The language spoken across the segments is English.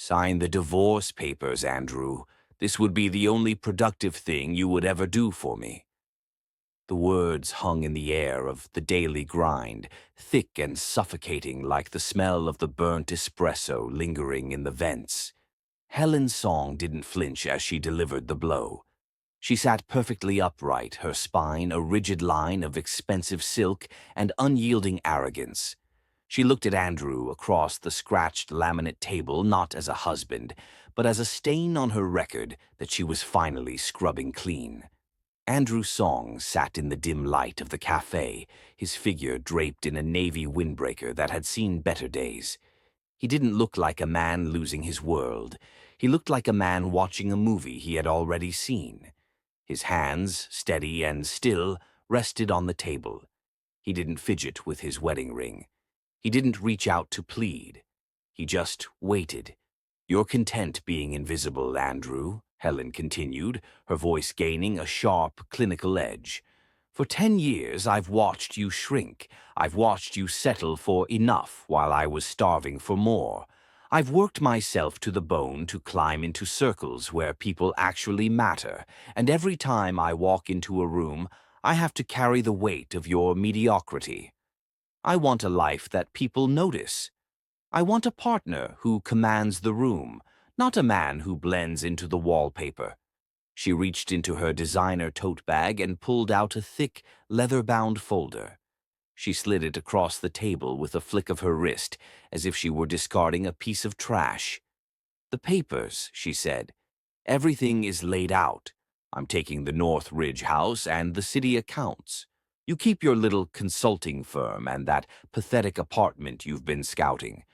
Sign the divorce papers, Andrew. This would be the only productive thing you would ever do for me. The words hung in the air of the daily grind, thick and suffocating like the smell of the burnt espresso lingering in the vents. Helen's song didn't flinch as she delivered the blow. She sat perfectly upright, her spine a rigid line of expensive silk and unyielding arrogance. She looked at Andrew across the scratched laminate table not as a husband, but as a stain on her record that she was finally scrubbing clean. Andrew Song sat in the dim light of the café, his figure draped in a navy windbreaker that had seen better days. He didn't look like a man losing his world. He looked like a man watching a movie he had already seen. His hands, steady and still, rested on the table. He didn't fidget with his wedding ring. He didn't reach out to plead. He just waited. "You're content being invisible, Andrew," Helen continued, her voice gaining a sharp, clinical edge. "For 10 years I've watched you shrink. I've watched you settle for enough while I was starving for more. I've worked myself to the bone to climb into circles where people actually matter, and every time I walk into a room, I have to carry the weight of your mediocrity. I want a life that people notice. I want a partner who commands the room, not a man who blends into the wallpaper." She reached into her designer tote bag and pulled out a thick, leather-bound folder. She slid it across the table with a flick of her wrist, as if she were discarding a piece of trash. "The papers," she said. "Everything is laid out. I'm taking the North Ridge house and the city accounts. You keep your little consulting firm and that pathetic apartment you've been scouting.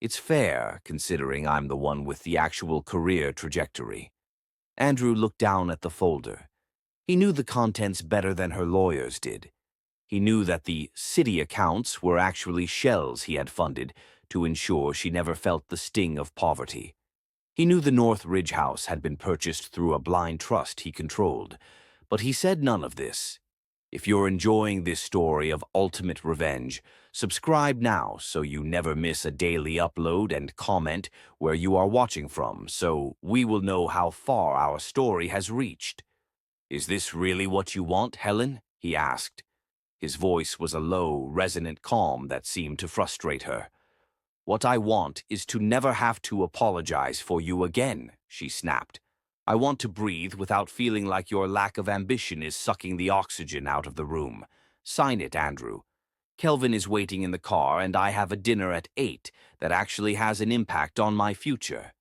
It's fair, considering I'm the one with the actual career trajectory." Andrew looked down at the folder. He knew the contents better than her lawyers did. He knew that the city accounts were actually shells he had funded to ensure she never felt the sting of poverty. He knew the North Ridge house had been purchased through a blind trust he controlled, but he said none of this. If you're enjoying this story of ultimate revenge, subscribe now so you never miss a daily upload, and comment where you are watching from so we will know how far our story has reached. "Is this really what you want, Helen?" he asked. His voice was a low, resonant calm that seemed to frustrate her. "What I want is to never have to apologize for you again," she snapped. "I want to breathe without feeling like your lack of ambition is sucking the oxygen out of the room. Sign it, Andrew. Kelvin is waiting in the car, and I have a dinner at 8 that actually has an impact on my future."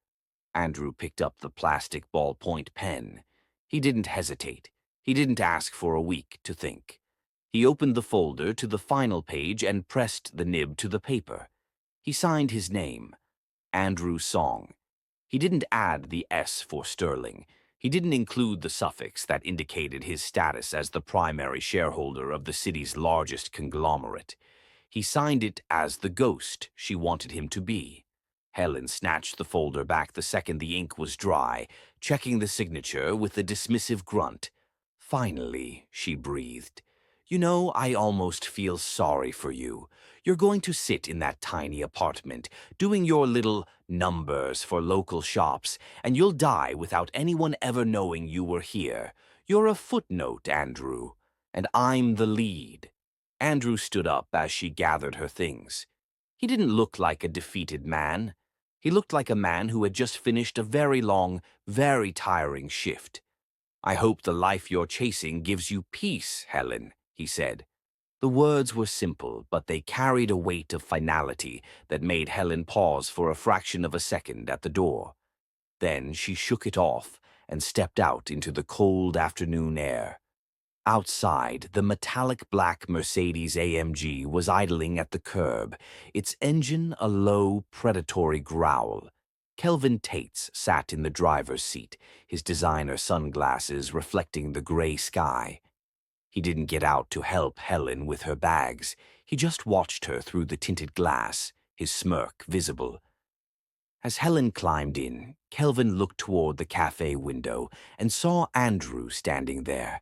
Andrew picked up the plastic ballpoint pen. He didn't hesitate. He didn't ask for a week to think. He opened the folder to the final page and pressed the nib to the paper. He signed his name, Andrew Song. He didn't add the S for Sterling. He didn't include the suffix that indicated his status as the primary shareholder of the city's largest conglomerate. He signed it as the ghost she wanted him to be. Helen snatched the folder back the second the ink was dry, checking the signature with a dismissive grunt. "Finally," she breathed. "You know, I almost feel sorry for you. You're going to sit in that tiny apartment, doing your little numbers for local shops, and you'll die without anyone ever knowing you were here. You're a footnote, Andrew, and I'm the lead." Andrew stood up as she gathered her things. He didn't look like a defeated man. He looked like a man who had just finished a very long, very tiring shift. "I hope the life you're chasing gives you peace, Helen," he said. The words were simple, but they carried a weight of finality that made Helen pause for a fraction of a second at the door. Then she shook it off and stepped out into the cold afternoon air. Outside, the metallic black Mercedes-AMG was idling at the curb, its engine a low, predatory growl. Kelvin Tates sat in the driver's seat, his designer sunglasses reflecting the gray sky. He didn't get out to help Helen with her bags. He just watched her through the tinted glass, his smirk visible. As Helen climbed in, Kelvin looked toward the cafe window and saw Andrew standing there.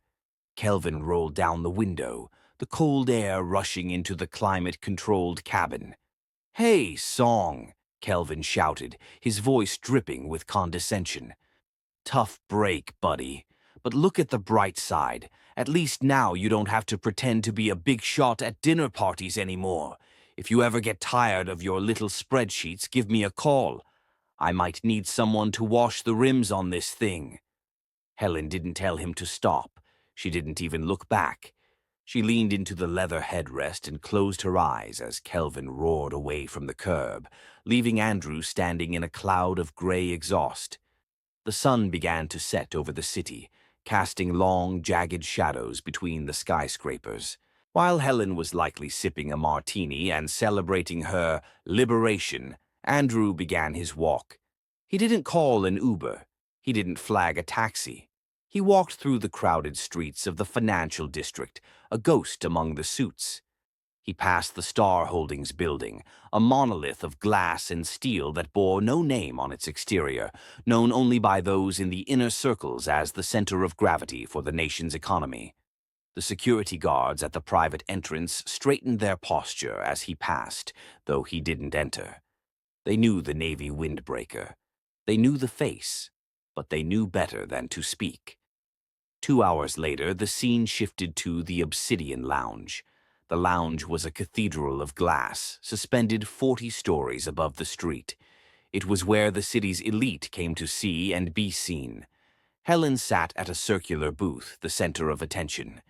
Kelvin rolled down the window, the cold air rushing into the climate-controlled cabin. "Hey, Song," Kelvin shouted, his voice dripping with condescension. Tough break, buddy. But look at the bright side. At least now you don't have to pretend to be a big shot at dinner parties anymore. If you ever get tired of your little spreadsheets, give me a call. I might need someone to wash the rims on this thing. Helen didn't tell him to stop. She didn't even look back. She leaned into the leather headrest and closed her eyes as Kelvin roared away from the curb, leaving Andrew standing in a cloud of gray exhaust. The sun began to set over the city, casting long, jagged shadows between the skyscrapers. While Helen was likely sipping a martini and celebrating her liberation, Andrew began his walk. He didn't call an Uber. He didn't flag a taxi. He walked through the crowded streets of the financial district, a ghost among the suits. He passed the Star Holdings building, a monolith of glass and steel that bore no name on its exterior, known only by those in the inner circles as the center of gravity for the nation's economy. The security guards at the private entrance straightened their posture as he passed, though he didn't enter. They knew the Navy windbreaker. They knew the face, but they knew better than to speak. 2 hours later, the scene shifted to the Obsidian Lounge. The lounge was a cathedral of glass, suspended 40 stories above the street. It was where the city's elite came to see and be seen. Helen sat at a circular booth, the center of attention.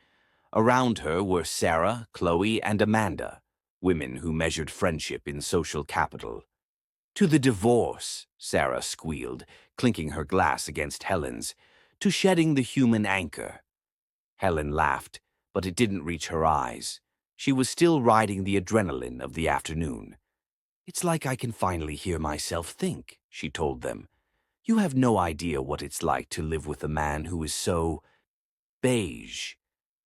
Around her were Sarah, Chloe, and Amanda, women who measured friendship in social capital. "To the divorce," Sarah squealed, clinking her glass against Helen's. "To shedding the human anchor." Helen laughed, but it didn't reach her eyes. She was still riding the adrenaline of the afternoon. "It's like I can finally hear myself think," she told them. "You have no idea what it's like to live with a man who is so beige.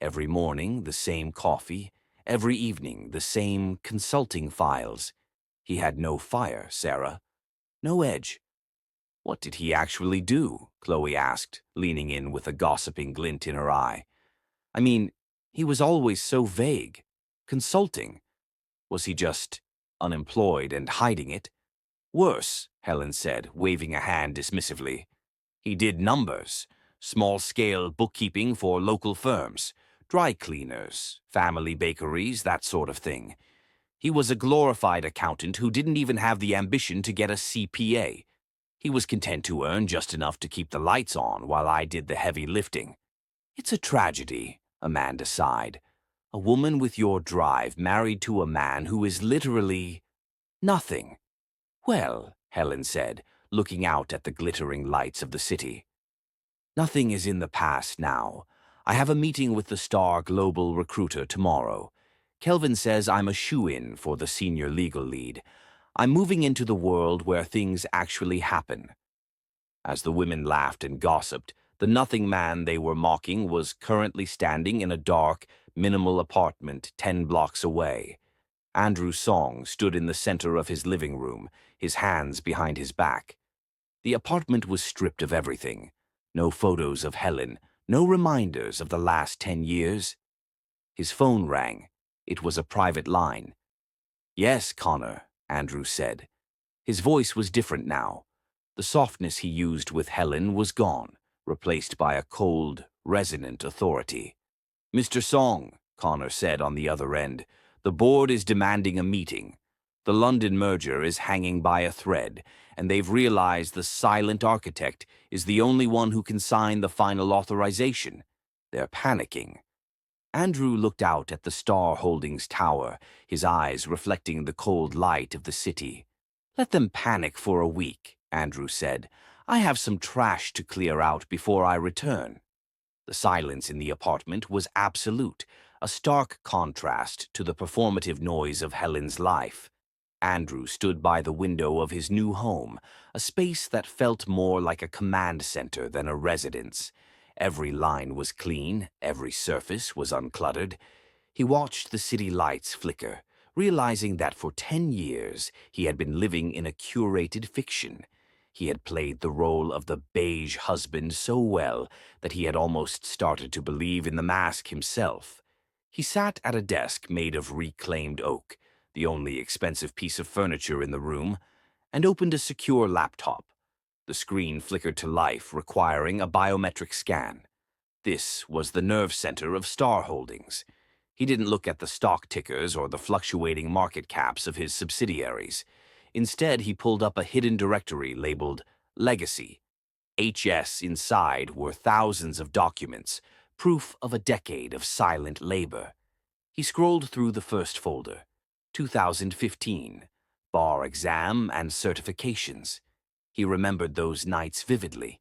Every morning, the same coffee. Every evening, the same consulting files. He had no fire, Sarah. No edge." "What did he actually do?" Chloe asked, leaning in with a gossiping glint in her eye. "I mean, he was always so vague. Consulting. Was he just unemployed and hiding it?" "Worse," Helen said, waving a hand dismissively. "He did numbers. Small-scale bookkeeping for local firms. Dry cleaners, family bakeries, that sort of thing. He was a glorified accountant who didn't even have the ambition to get a CPA. He was content to earn just enough to keep the lights on while I did the heavy lifting." "It's a tragedy," Amanda sighed. "A woman with your drive married to a man who is literally nothing." "Well," Helen said, looking out at the glittering lights of the city, "nothing is in the past now. I have a meeting with the Star Global recruiter tomorrow. Kelvin says I'm a shoo-in for the senior legal lead. I'm moving into the world where things actually happen." As the women laughed and gossiped, the nothing man they were mocking was currently standing in a dark, minimal apartment 10 blocks away. Andrew Song stood in the center of his living room, his hands behind his back. The apartment was stripped of everything. No photos of Helen, no reminders of the last 10 years. His phone rang. It was a private line. "Yes, Connor," Andrew said. His voice was different now. The softness he used with Helen was gone, replaced by a cold, resonant authority. "Mr. Song," Connor said on the other end, "the board is demanding a meeting. The London merger is hanging by a thread, and they've realized the silent architect is the only one who can sign the final authorization. They're panicking." Andrew looked out at the Star Holdings tower, his eyes reflecting the cold light of the city. "Let them panic for a week," Andrew said. "I have some trash to clear out before I return." The silence in the apartment was absolute, a stark contrast to the performative noise of Helen's life. Andrew stood by the window of his new home, a space that felt more like a command center than a residence. Every line was clean, every surface was uncluttered. He watched the city lights flicker, realizing that for 10 years he had been living in a curated fiction. He had played the role of the beige husband so well that he had almost started to believe in the mask himself. He sat at a desk made of reclaimed oak, the only expensive piece of furniture in the room. and opened a secure laptop. The screen flickered to life, requiring a biometric scan. This was the nerve center of Star Holdings. He didn't look at the stock tickers or the fluctuating market caps of his subsidiaries. Instead, he pulled up a hidden directory labeled Legacy. HS inside were thousands of documents, proof of a decade of silent labor. He scrolled through the first folder, 2015, bar exam and certifications. He remembered those nights vividly.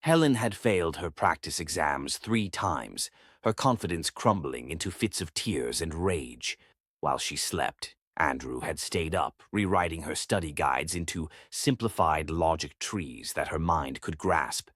Helen had failed her practice exams 3 times, her confidence crumbling into fits of tears and rage. While she slept, Andrew had stayed up, rewriting her study guides into simplified logic trees that her mind could grasp.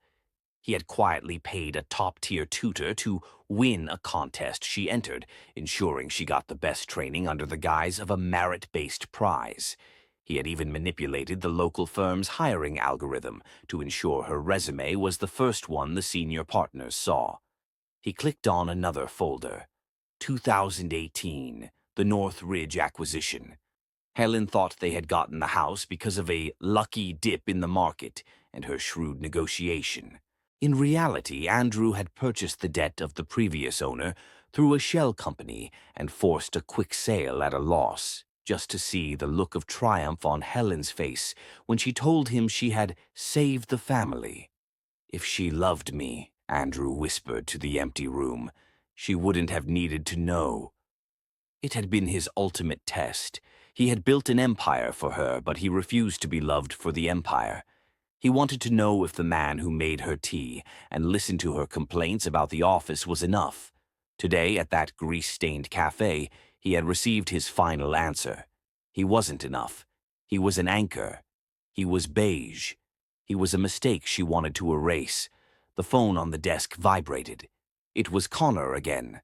He had quietly paid a top-tier tutor to win a contest she entered, ensuring she got the best training under the guise of a merit-based prize. He had even manipulated the local firm's hiring algorithm to ensure her resume was the first one the senior partners saw. He clicked on another folder. 2018, the North Ridge acquisition. Helen thought they had gotten the house because of a lucky dip in the market and her shrewd negotiation. In reality, Andrew had purchased the debt of the previous owner through a shell company and forced a quick sale at a loss, just to see the look of triumph on Helen's face when she told him she had saved the family. If she loved me, Andrew whispered to the empty room, she wouldn't have needed to know. It had been his ultimate test. He had built an empire for her, but he refused to be loved for the empire. He wanted to know if the man who made her tea and listened to her complaints about the office was enough. Today, at that grease-stained café, he had received his final answer. He wasn't enough. He was an anchor. He was beige. He was a mistake she wanted to erase. The phone on the desk vibrated. It was Connor again.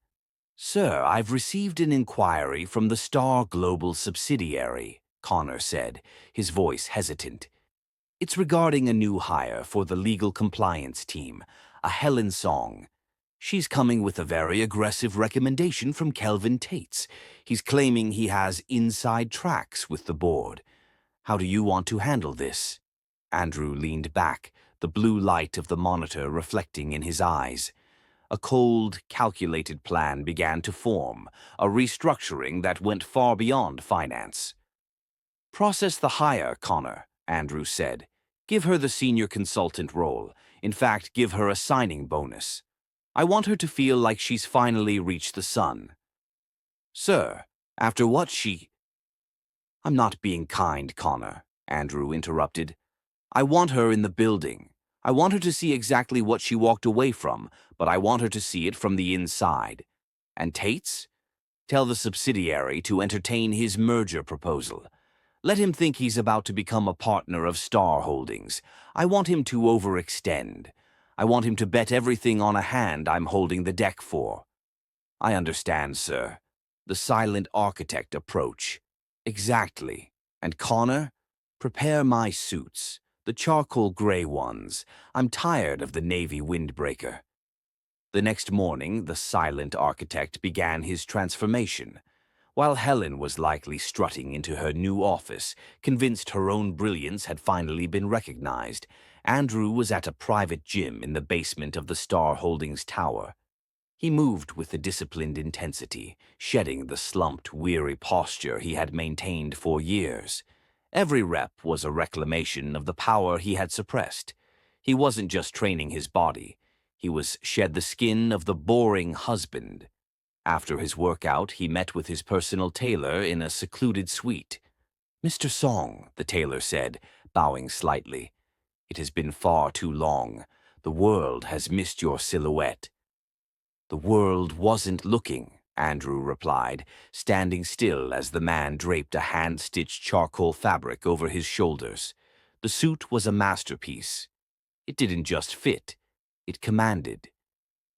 "Sir, I've received an inquiry from the Star Global subsidiary," Connor said, his voice hesitant. "It's regarding a new hire for the legal compliance team, a Helen Song. She's coming with a very aggressive recommendation from Kelvin Tates. He's claiming he has inside tracks with the board. How do you want to handle this?" Andrew leaned back, the blue light of the monitor reflecting in his eyes. A cold, calculated plan began to form, a restructuring that went far beyond finance. "Process the hire, Connor," Andrew said. "Give her the senior consultant role. In fact, give her a signing bonus. I want her to feel like she's finally reached the sun." "Sir, after what she—" "I'm not being kind, Connor," Andrew interrupted. "I want her in the building. I want her to see exactly what she walked away from, but I want her to see it from the inside. And Tates? Tell the subsidiary to entertain his merger proposal. Let him think he's about to become a partner of Star Holdings. I want him to overextend. I want him to bet everything on a hand I'm holding the deck for." "I understand, sir. The silent architect approach." "Exactly. And Connor, prepare my suits. The charcoal gray ones. I'm tired of the navy windbreaker." The next morning, the silent architect began his transformation. While Helen was likely strutting into her new office, convinced her own brilliance had finally been recognized, Andrew was at a private gym in the basement of the Star Holdings tower. He moved with a disciplined intensity, shedding the slumped, weary posture he had maintained for years. Every rep was a reclamation of the power he had suppressed. He wasn't just training his body. He was shed the skin of the boring husband. After his workout, he met with his personal tailor in a secluded suite. "Mr. Song," the tailor said, bowing slightly, "it has been far too long. The world has missed your silhouette." "The world wasn't looking," Andrew replied, standing still as the man draped a hand-stitched charcoal fabric over his shoulders. The suit was a masterpiece. It didn't just fit, it commanded.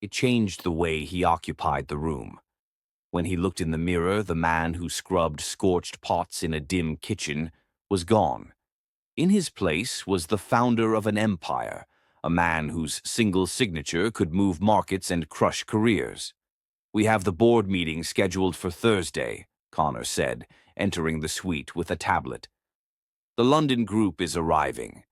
It changed the way he occupied the room. When he looked in the mirror, the man who scrubbed scorched pots in a dim kitchen was gone. In his place was the founder of an empire, a man whose single signature could move markets and crush careers. "We have the board meeting scheduled for Thursday," Connor said, entering the suite with a tablet. The London group is arriving.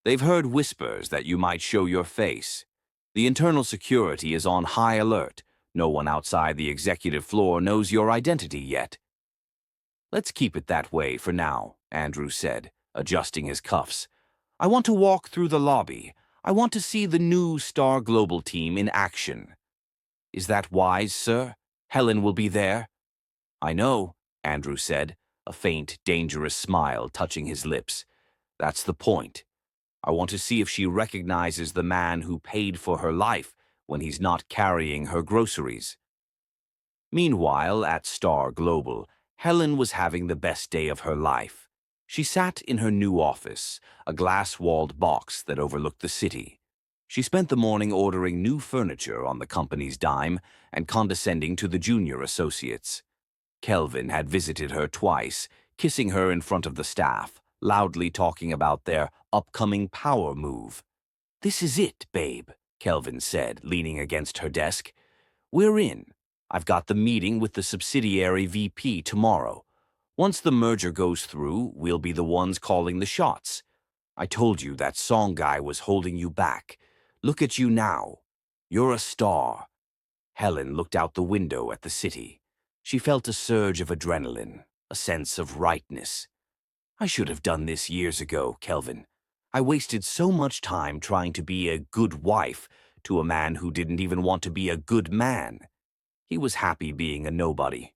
They've heard whispers that you might show your face. The internal security is on high alert. No one outside the executive floor knows your identity yet." "Let's keep it that way for now," Andrew said, adjusting his cuffs. "I want to walk through the lobby. I want to see the new Star Global team in action." "Is that wise, sir? Helen will be there." "I know," Andrew said, a faint, dangerous smile touching his lips. "That's the point. I want to see if she recognizes the man who paid for her life when he's not carrying her groceries." Meanwhile, at Star Global, Helen was having the best day of her life. She sat in her new office, a glass-walled box that overlooked the city. She spent the morning ordering new furniture on the company's dime and condescending to the junior associates. Kelvin had visited her twice, kissing her in front of the staff, loudly talking about their upcoming power move. "This is it, babe," Kelvin said, leaning against her desk. "We're in. I've got the meeting with the subsidiary VP tomorrow. Once the merger goes through, we'll be the ones calling the shots. I told you that song guy was holding you back. Look at you now. You're a star." Helen looked out the window at the city. She felt a surge of adrenaline, a sense of rightness. "I should have done this years ago, Kelvin. I wasted so much time trying to be a good wife to a man who didn't even want to be a good man. He was happy being a nobody.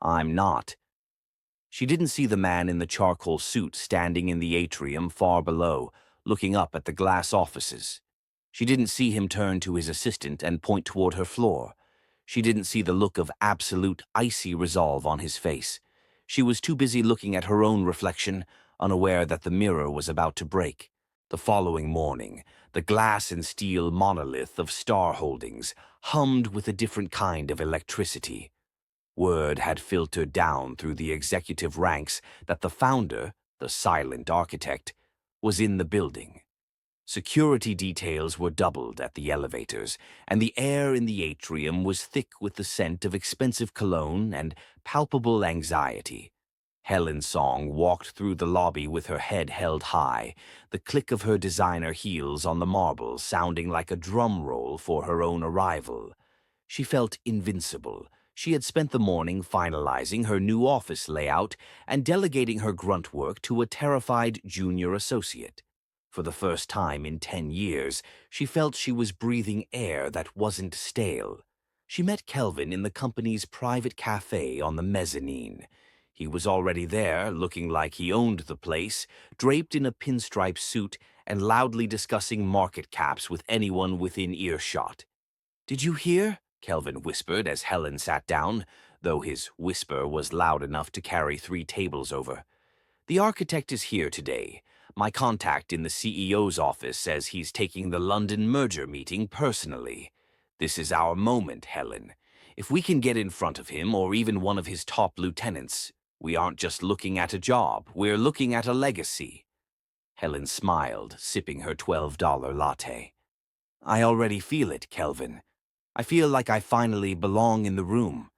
I'm not." She didn't see the man in the charcoal suit standing in the atrium far below, looking up at the glass offices. She didn't see him turn to his assistant and point toward her floor. She didn't see the look of absolute, icy resolve on his face. She was too busy looking at her own reflection, unaware that the mirror was about to break. The following morning, the glass and steel monolith of Star Holdings hummed with a different kind of electricity. Word had filtered down through the executive ranks that the founder, the silent architect, was in the building. Security details were doubled at the elevators, and the air in the atrium was thick with the scent of expensive cologne and palpable anxiety. Helen Song walked through the lobby with her head held high, the click of her designer heels on the marble sounding like a drum roll for her own arrival. She felt invincible. She had spent the morning finalizing her new office layout and delegating her grunt work to a terrified junior associate. For the first time in 10 years, she felt she was breathing air that wasn't stale. She met Kelvin in the company's private café on the mezzanine. He was already there, looking like he owned the place, draped in a pinstripe suit and loudly discussing market caps with anyone within earshot. "Did you hear?" Kelvin whispered as Helen sat down, though his whisper was loud enough to carry 3 tables over. "The architect is here today. My contact in the CEO's office says he's taking the London merger meeting personally. This is our moment, Helen. If we can get in front of him or even one of his top lieutenants, we aren't just looking at a job, we're looking at a legacy." Helen smiled, sipping her $12 latte. "I already feel it, Kelvin. I feel like I finally belong in the room.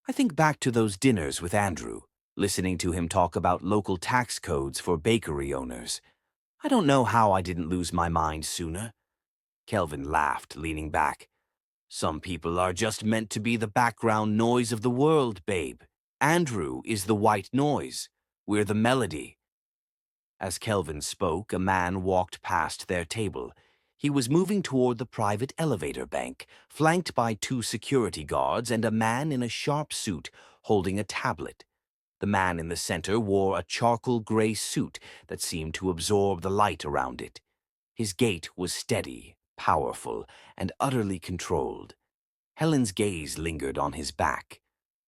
I think back to those dinners with Andrew, listening to him talk about local tax codes for bakery owners. I don't know how I didn't lose my mind sooner." Kelvin laughed, leaning back. "Some people are just meant to be the background noise of the world, babe. Andrew is the white noise. We're the melody." As Kelvin spoke, a man walked past their table. He was moving toward the private elevator bank, flanked by 2 security guards and a man in a sharp suit holding a tablet. The man in the center wore a charcoal gray suit that seemed to absorb the light around it. His gait was steady, powerful, and utterly controlled. Helen's gaze lingered on his back.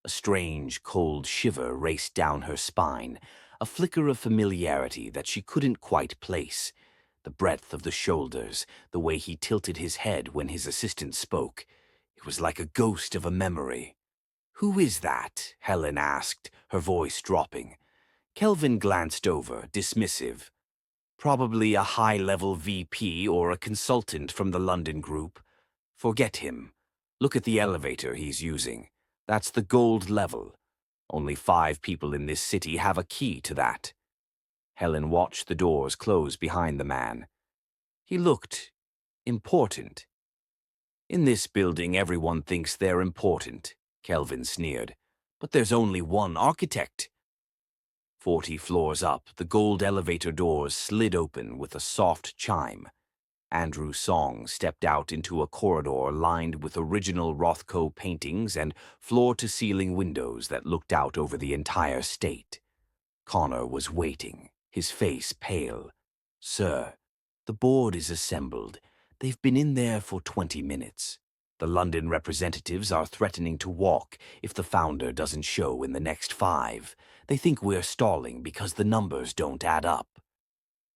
A strange, cold shiver raced down her spine, a flicker of familiarity that she couldn't quite place. The breadth of the shoulders, the way he tilted his head when his assistant spoke. It was like a ghost of a memory. "Who is that?" Helen asked, her voice dropping. Kelvin glanced over, dismissive. "Probably a high-level VP or a consultant from the London group. Forget him. Look at the elevator he's using. That's the gold level. Only 5 people in this city have a key to that." Helen watched the doors close behind the man. He looked important. In this building, everyone thinks they're important, Kelvin sneered. But there's only one architect. 40 floors up, the gold elevator doors slid open with a soft chime. Andrew Song stepped out into a corridor lined with original Rothko paintings and floor-to-ceiling windows that looked out over the entire state. Connor was waiting, his face pale. "Sir, the board is assembled. They've been in there for 20 minutes. The London representatives are threatening to walk if the founder doesn't show in the next 5. They think we're stalling because the numbers don't add up."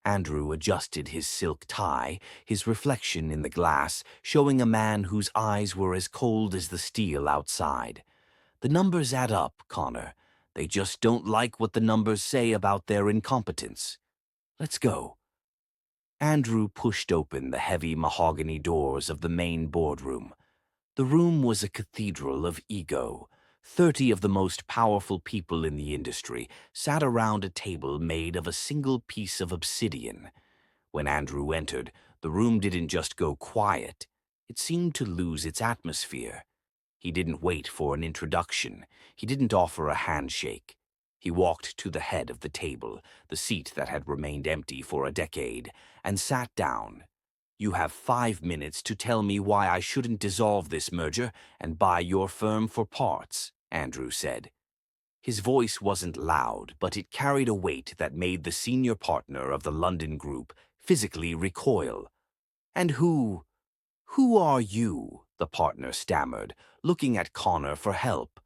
Andrew adjusted his silk tie, his reflection in the glass showing a man whose eyes were as cold as the steel outside. "The numbers add up, Connor. They just don't like what the numbers say about their incompetence. Let's go." Andrew pushed open the heavy mahogany doors of the main boardroom. The room was a cathedral of ego. 30 of the most powerful people in the industry sat around a table made of a single piece of obsidian. When Andrew entered, the room didn't just go quiet. It seemed to lose its atmosphere. He didn't wait for an introduction. He didn't offer a handshake. He walked to the head of the table, the seat that had remained empty for a decade, and sat down. "You have 5 minutes to tell me why I shouldn't dissolve this merger and buy your firm for parts," Andrew said. His voice wasn't loud, but it carried a weight that made the senior partner of the London group physically recoil. "And who are you?" the partner stammered, looking at Connor for help.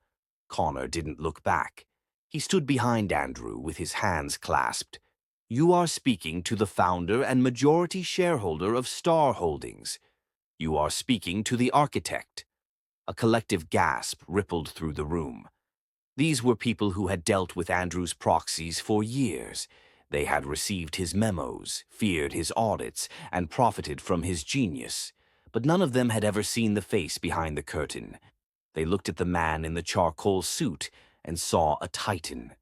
Connor didn't look back. He stood behind Andrew with his hands clasped. "You are speaking to the founder and majority shareholder of Star Holdings. You are speaking to the architect." A collective gasp rippled through the room. These were people who had dealt with Andrew's proxies for years. They had received his memos, feared his audits, and profited from his genius. But none of them had ever seen the face behind the curtain. They looked at the man in the charcoal suit and saw a titan.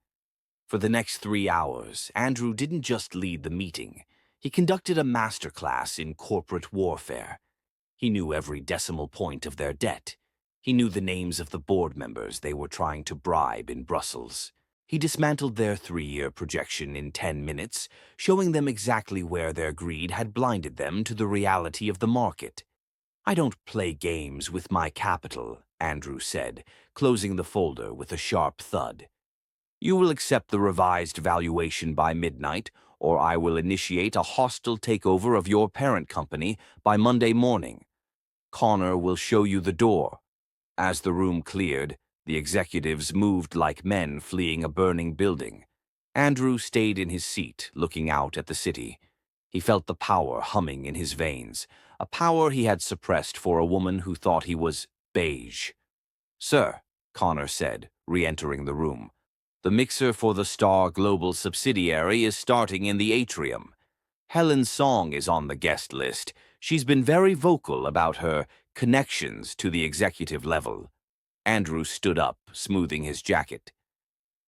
For the next 3 hours, Andrew didn't just lead the meeting. He conducted a masterclass in corporate warfare. He knew every decimal point of their debt. He knew the names of the board members they were trying to bribe in Brussels. He dismantled their 3-year projection in 10 minutes, showing them exactly where their greed had blinded them to the reality of the market. "I don't play games with my capital," Andrew said, closing the folder with a sharp thud. "You will accept the revised valuation by midnight, or I will initiate a hostile takeover of your parent company by Monday morning. Connor will show you the door." As the room cleared, the executives moved like men fleeing a burning building. Andrew stayed in his seat, looking out at the city. He felt the power humming in his veins, a power he had suppressed for a woman who thought he was beige. "Sir," Connor said, re-entering the room, "the mixer for the Star Global subsidiary is starting in the atrium. Helen Song is on the guest list. She's been very vocal about her connections to the executive level." Andrew stood up, smoothing his jacket.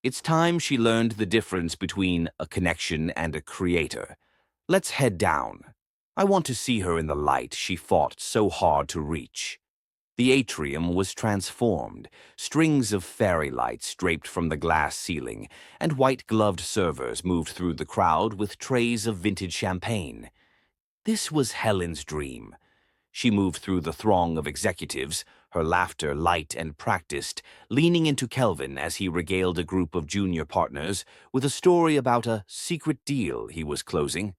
"It's time she learned the difference between a connection and a creator. Let's head down. I want to see her in the light she fought so hard to reach." The atrium was transformed. Strings of fairy lights draped from the glass ceiling, and white-gloved servers moved through the crowd with trays of vintage champagne. This was Helen's dream. She moved through the throng of executives, her laughter light and practiced, leaning into Kelvin as he regaled a group of junior partners with a story about a secret deal he was closing.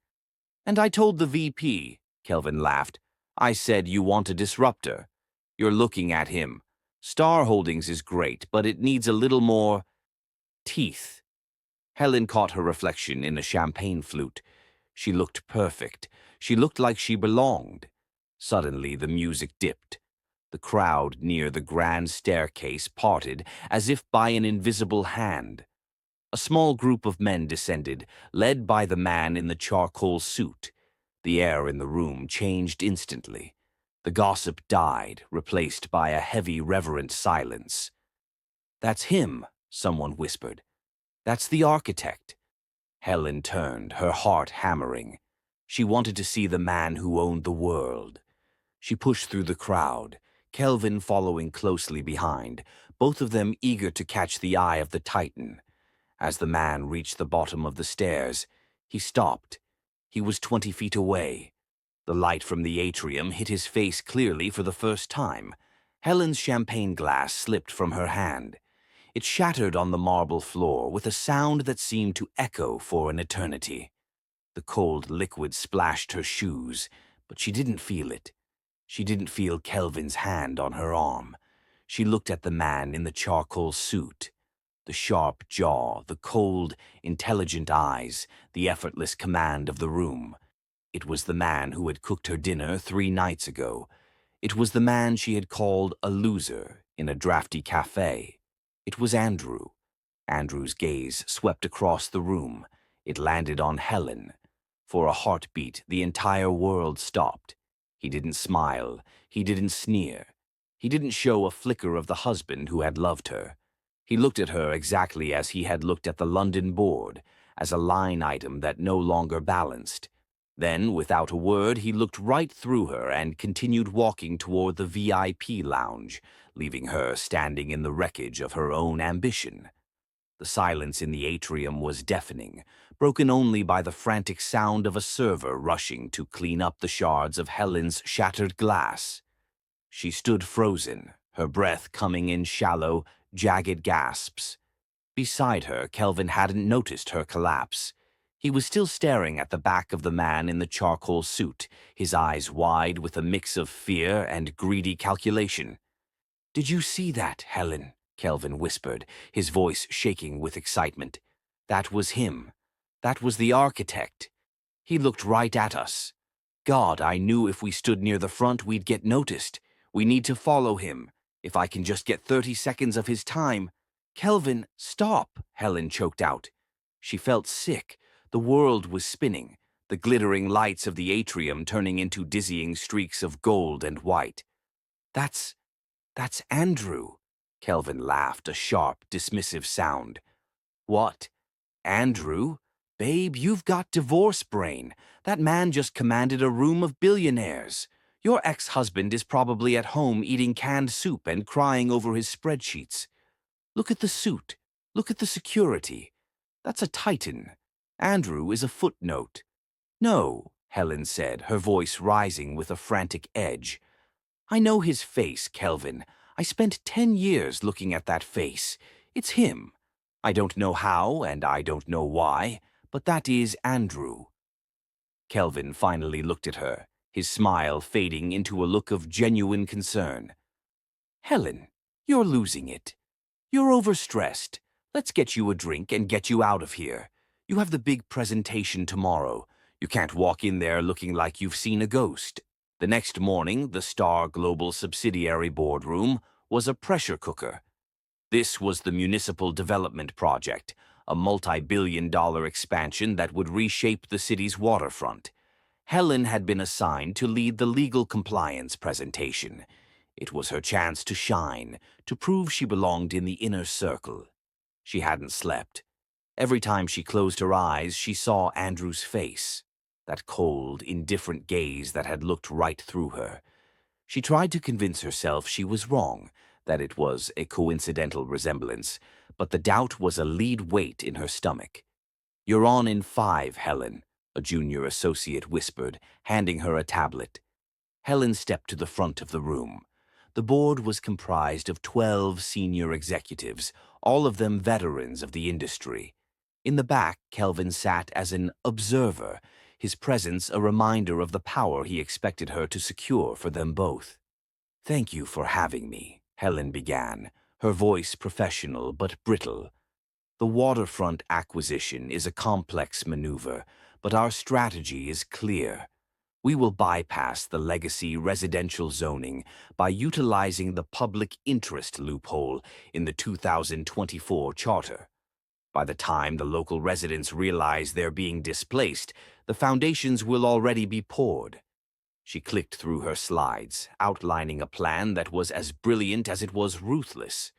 "And I told the VP," Kelvin laughed. "I said you want a disruptor. You're looking at him. Star Holdings is great, but it needs a little more teeth." Helen caught her reflection in a champagne flute. She looked perfect. She looked like she belonged. Suddenly, the music dipped. The crowd near the grand staircase parted as if by an invisible hand. A small group of men descended, led by the man in the charcoal suit. The air in the room changed instantly. The gossip died, replaced by a heavy, reverent silence. "That's him," someone whispered. "That's the architect." Helen turned, her heart hammering. She wanted to see the man who owned the world. She pushed through the crowd, Kelvin following closely behind, both of them eager to catch the eye of the Titan. As the man reached the bottom of the stairs, he stopped. He was 20 feet away. The light from the atrium hit his face clearly for the first time. Helen's champagne glass slipped from her hand. It shattered on the marble floor with a sound that seemed to echo for an eternity. The cold liquid splashed her shoes, but she didn't feel it. She didn't feel Kelvin's hand on her arm. She looked at the man in the charcoal suit. The sharp jaw, the cold, intelligent eyes, the effortless command of the room. It was the man who had cooked her dinner 3 nights ago. It was the man she had called a loser in a drafty café. It was Andrew. Andrew's gaze swept across the room. It landed on Helen. For a heartbeat, the entire world stopped. He didn't smile. He didn't sneer. He didn't show a flicker of the husband who had loved her. He looked at her exactly as he had looked at the London board, as a line item that no longer balanced. Then, without a word, he looked right through her and continued walking toward the VIP lounge, leaving her standing in the wreckage of her own ambition. The silence in the atrium was deafening, broken only by the frantic sound of a server rushing to clean up the shards of Helen's shattered glass. She stood frozen, her breath coming in shallow, jagged gasps. Beside her, Kelvin hadn't noticed her collapse. He was still staring at the back of the man in the charcoal suit, his eyes wide with a mix of fear and greedy calculation. "Did you see that, Helen?" Kelvin whispered, his voice shaking with excitement. "That was him. That was the architect. He looked right at us. God, I knew if we stood near the front we'd get noticed. We need to follow him. If I can just get 30 seconds of his time." "Kelvin, stop!" Helen choked out. She felt sick. The world was spinning, the glittering lights of the atrium turning into dizzying streaks of gold and white. That's Andrew." Kelvin laughed, a sharp, dismissive sound. "What? Andrew? Babe, you've got divorce brain. That man just commanded a room of billionaires. Your ex-husband is probably at home eating canned soup and crying over his spreadsheets. Look at the suit. Look at the security. That's a titan. Andrew is a footnote." "No," Helen said, her voice rising with a frantic edge. "I know his face, Kelvin. I spent 10 years looking at that face. It's him. I don't know how, and I don't know why, but that is Andrew." Kelvin finally looked at her, his smile fading into a look of genuine concern. "Helen, you're losing it. You're overstressed. Let's get you a drink and get you out of here. You have the big presentation tomorrow. You can't walk in there looking like you've seen a ghost." The next morning, the Star Global subsidiary boardroom was a pressure cooker. This was the Municipal Development Project, a multi-billion-dollar expansion that would reshape the city's waterfront. Helen had been assigned to lead the legal compliance presentation. It was her chance to shine, to prove she belonged in the inner circle. She hadn't slept. Every time she closed her eyes, she saw Andrew's face, that cold, indifferent gaze that had looked right through her. She tried to convince herself she was wrong, that it was a coincidental resemblance, but the doubt was a lead weight in her stomach. "You're on in 5, Helen," a junior associate whispered, handing her a tablet. Helen stepped to the front of the room. The board was comprised of 12 senior executives, all of them veterans of the industry. In the back, Kelvin sat as an observer, his presence a reminder of the power he expected her to secure for them both. "Thank you for having me," Helen began, her voice professional but brittle. "The waterfront acquisition is a complex maneuver, but our strategy is clear. We will bypass the legacy residential zoning by utilizing the public interest loophole in the 2024 charter. By the time the local residents realize they're being displaced, the foundations will already be poured." She clicked through her slides, outlining a plan that was as brilliant as it was ruthless.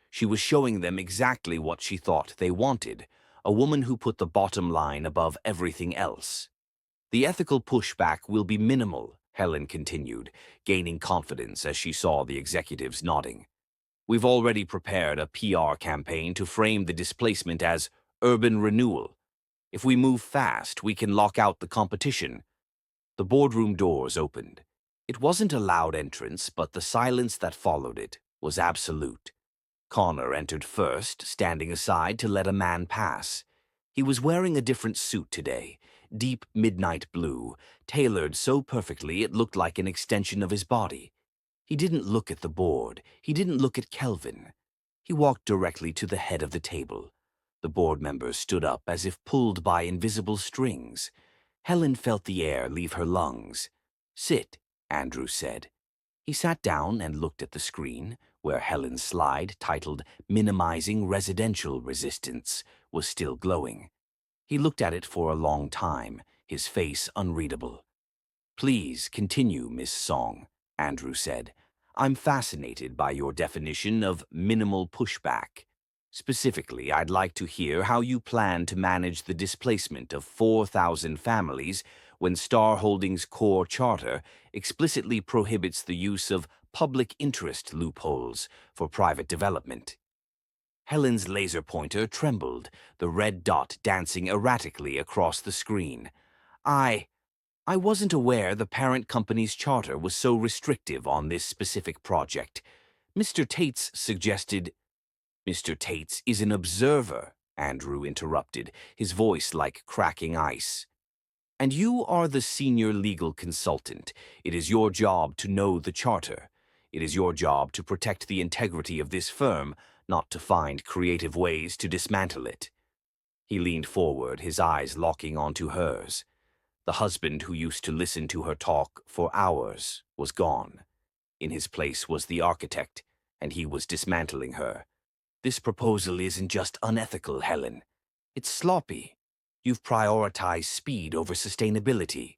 She was showing them exactly what she thought they wanted, a woman who put the bottom line above everything else. The ethical pushback will be minimal, Helen continued, gaining confidence as she saw the executives nodding. We've already prepared a PR campaign to frame the displacement as urban renewal. If we move fast, we can lock out the competition. The boardroom doors opened. It wasn't a loud entrance, but the silence that followed it was absolute. Connor entered first, standing aside to let a man pass. He was wearing a different suit today, deep midnight blue, tailored so perfectly it looked like an extension of his body. He didn't look at the board. He didn't look at Kelvin. He walked directly to the head of the table. The board members stood up as if pulled by invisible strings. Helen felt the air leave her lungs. "Sit," Andrew said. He sat down and looked at the screen, where Helen's slide, titled Minimizing Residential Resistance, was still glowing. He looked at it for a long time, his face unreadable. "Please continue, Miss Song," Andrew said. "I'm fascinated by your definition of minimal pushback. Specifically, I'd like to hear how you plan to manage the displacement of 4,000 families when Star Holdings' core charter explicitly prohibits the use of public interest loopholes for private development." Helen's laser pointer trembled, the red dot dancing erratically across the screen. I wasn't aware the parent company's charter was so restrictive on this specific project. Mr. Tates suggested— "Mr. Tates is an observer," Andrew interrupted, his voice like cracking ice. "And you are the senior legal consultant. It is your job to know the charter. It is your job to protect the integrity of this firm, not to find creative ways to dismantle it." He leaned forward, his eyes locking onto hers. The husband who used to listen to her talk for hours was gone. In his place was the architect, and he was dismantling her. "This proposal isn't just unethical, Helen. It's sloppy. You've prioritized speed over sustainability.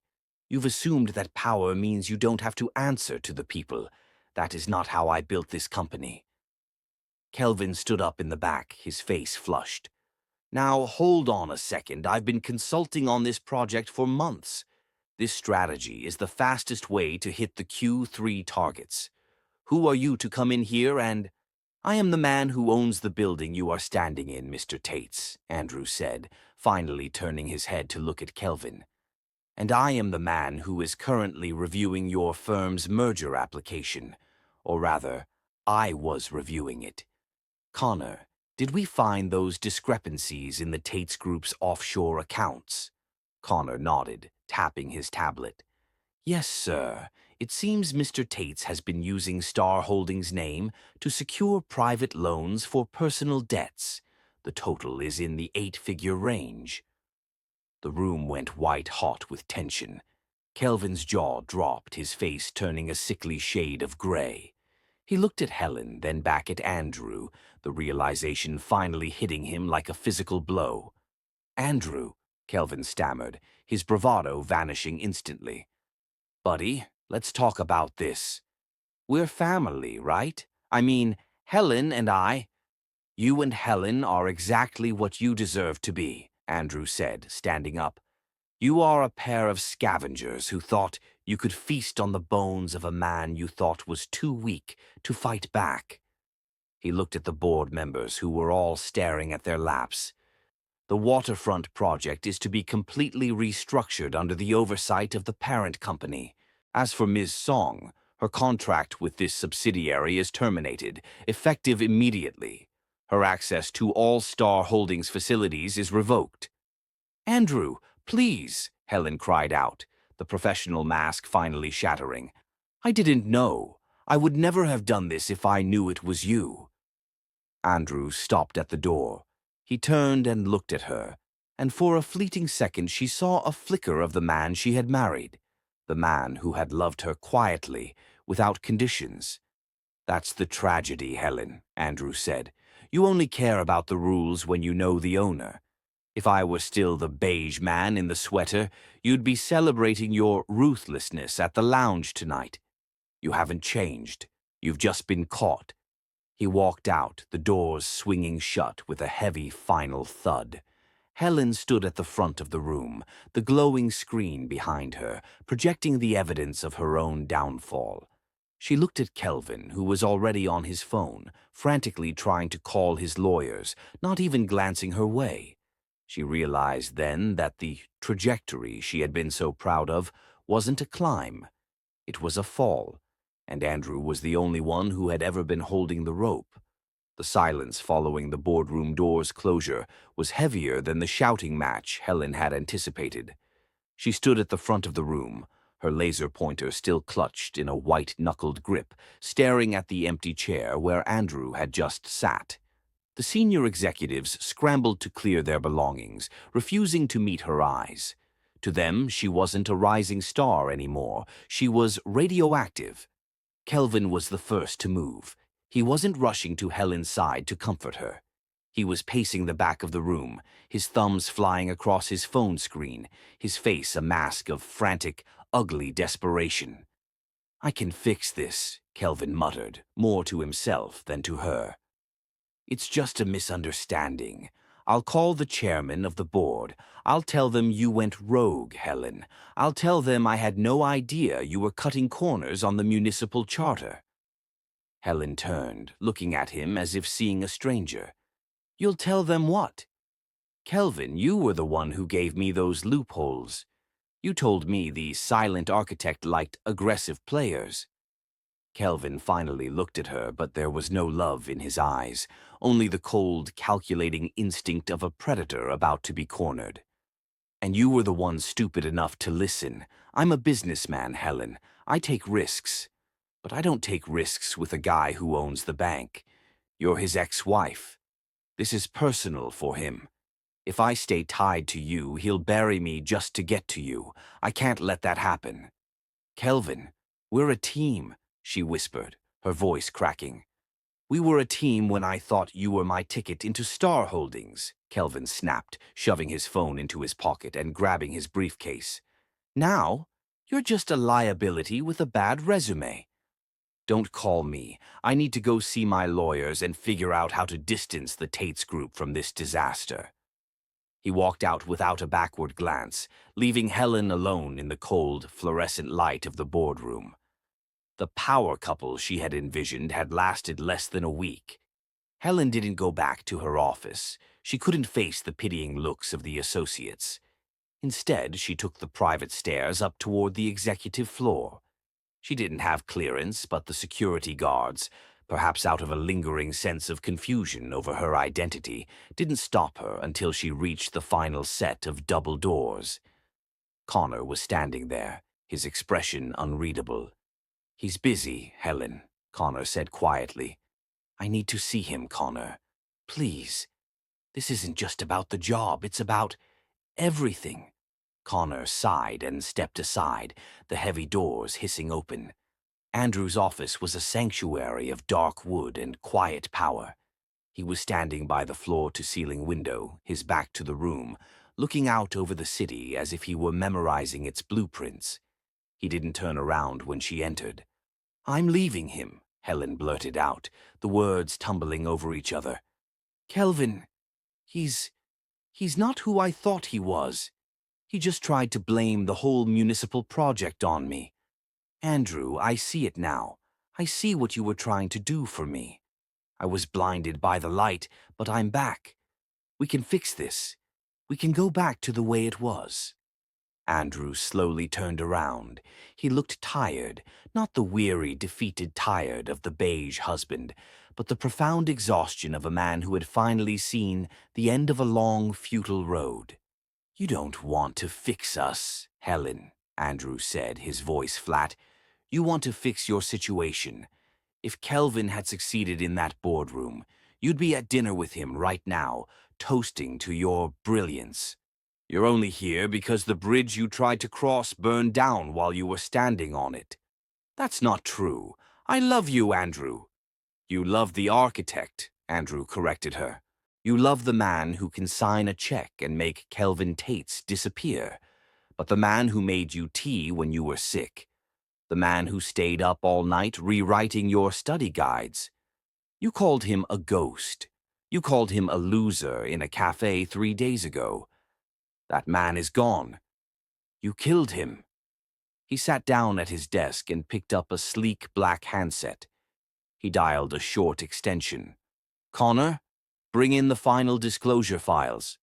You've assumed that power means you don't have to answer to the people. That is not how I built this company." Kelvin stood up in the back, his face flushed. "Now, hold on a second. I've been consulting on this project for months. This strategy is the fastest way to hit the Q3 targets. Who are you to come in here and— "I am the man who owns the building you are standing in, Mr. Tates," Andrew said, finally turning his head to look at Kelvin. "And I am the man who is currently reviewing your firm's merger application. Or rather, I was reviewing it. Connor, did we find those discrepancies in the Tates Group's offshore accounts?" Connor nodded, tapping his tablet. "Yes, sir. It seems Mr. Tates has been using Star Holdings' name to secure private loans for personal debts. The total is in the 8-figure range." The room went white-hot with tension. Kelvin's jaw dropped, his face turning a sickly shade of gray. He looked at Helen, then back at Andrew, the realization finally hitting him like a physical blow. "Andrew," Kelvin stammered, his bravado vanishing instantly. "Buddy, let's talk about this. We're family, right? I mean, Helen and I—" "You and Helen are exactly what you deserve to be," Andrew said, standing up. "You are a pair of scavengers who thought you could feast on the bones of a man you thought was too weak to fight back." He looked at the board members who were all staring at their laps. "The waterfront project is to be completely restructured under the oversight of the parent company. As for Ms. Song, her contract with this subsidiary is terminated, effective immediately. Her access to all Star Holdings facilities is revoked." "Andrew, please," Helen cried out, the professional mask finally shattering. "I didn't know. I would never have done this if I knew it was you." Andrew stopped at the door. He turned and looked at her, and for a fleeting second she saw a flicker of the man she had married, the man who had loved her quietly, without conditions. "That's the tragedy, Helen," Andrew said. "You only care about the rules when you know the owner. If I were still the beige man in the sweater, you'd be celebrating your ruthlessness at the lounge tonight. You haven't changed. You've just been caught." He walked out, the doors swinging shut with a heavy final thud. Helen stood at the front of the room, the glowing screen behind her, projecting the evidence of her own downfall. She looked at Kelvin, who was already on his phone, frantically trying to call his lawyers, not even glancing her way. She realized then that the trajectory she had been so proud of wasn't a climb. It was a fall, and Andrew was the only one who had ever been holding the rope. The silence following the boardroom door's closure was heavier than the shouting match Helen had anticipated. She stood at the front of the room, her laser pointer still clutched in a white-knuckled grip, staring at the empty chair where Andrew had just sat. The senior executives scrambled to clear their belongings, refusing to meet her eyes. To them, she wasn't a rising star anymore. She was radioactive. Kelvin was the first to move. He wasn't rushing to Helen's side to comfort her. He was pacing the back of the room, his thumbs flying across his phone screen, his face a mask of frantic, ugly desperation. "I can fix this," Kelvin muttered, more to himself than to her. "It's just a misunderstanding. I'll call the chairman of the board. I'll tell them you went rogue, Helen. I'll tell them I had no idea you were cutting corners on the municipal charter." Helen turned, looking at him as if seeing a stranger. "You'll tell them what?" "Kelvin, you were the one who gave me those loopholes. You told me the silent architect liked aggressive players." Kelvin finally looked at her, but there was no love in his eyes, only the cold, calculating instinct of a predator about to be cornered. "And you were the one stupid enough to listen. I'm a businessman, Helen. I take risks. But I don't take risks with a guy who owns the bank. You're his ex-wife. This is personal for him. If I stay tied to you, he'll bury me just to get to you. I can't let that happen." "Kelvin, we're a team," she whispered, her voice cracking. "We were a team when I thought you were my ticket into Star Holdings," Kelvin snapped, shoving his phone into his pocket and grabbing his briefcase. "Now, you're just a liability with a bad resume. Don't call me. I need to go see my lawyers and figure out how to distance the Tates Group from this disaster." He walked out without a backward glance, leaving Helen alone in the cold, fluorescent light of the boardroom. The power couple she had envisioned had lasted less than a week. Helen didn't go back to her office. She couldn't face the pitying looks of the associates. Instead, she took the private stairs up toward the executive floor. She didn't have clearance, but the security guards, perhaps out of a lingering sense of confusion over her identity, didn't stop her until she reached the final set of double doors. Connor was standing there, his expression unreadable. "He's busy, Helen," Connor said quietly. "I need to see him, Connor. Please. This isn't just about the job, it's about everything." Connor sighed and stepped aside, the heavy doors hissing open. Andrew's office was a sanctuary of dark wood and quiet power. He was standing by the floor-to-ceiling window, his back to the room, looking out over the city as if he were memorizing its blueprints. He didn't turn around when she entered. "I'm leaving him," Helen blurted out, the words tumbling over each other. "Kelvin, he's not who I thought he was. He just tried to blame the whole municipal project on me. Andrew, I see it now. I see what you were trying to do for me. I was blinded by the light, but I'm back. We can fix this. We can go back to the way it was." Andrew slowly turned around. He looked tired, not the weary, defeated tired of the beige husband, but the profound exhaustion of a man who had finally seen the end of a long, futile road. "You don't want to fix us, Helen," Andrew said, his voice flat. "You want to fix your situation. If Kelvin had succeeded in that boardroom, you'd be at dinner with him right now, toasting to your brilliance. You're only here because the bridge you tried to cross burned down while you were standing on it. That's not true. I love you, Andrew." "You love the architect," Andrew corrected her. "You love the man who can sign a check and make Kelvin Tates disappear. But the man who made you tea when you were sick, the man who stayed up all night rewriting your study guides, you called him a ghost. You called him a loser in a café 3 days ago. That man is gone. You killed him." He sat down at his desk and picked up a sleek black handset. He dialed a short extension. "Connor, bring in the final disclosure files."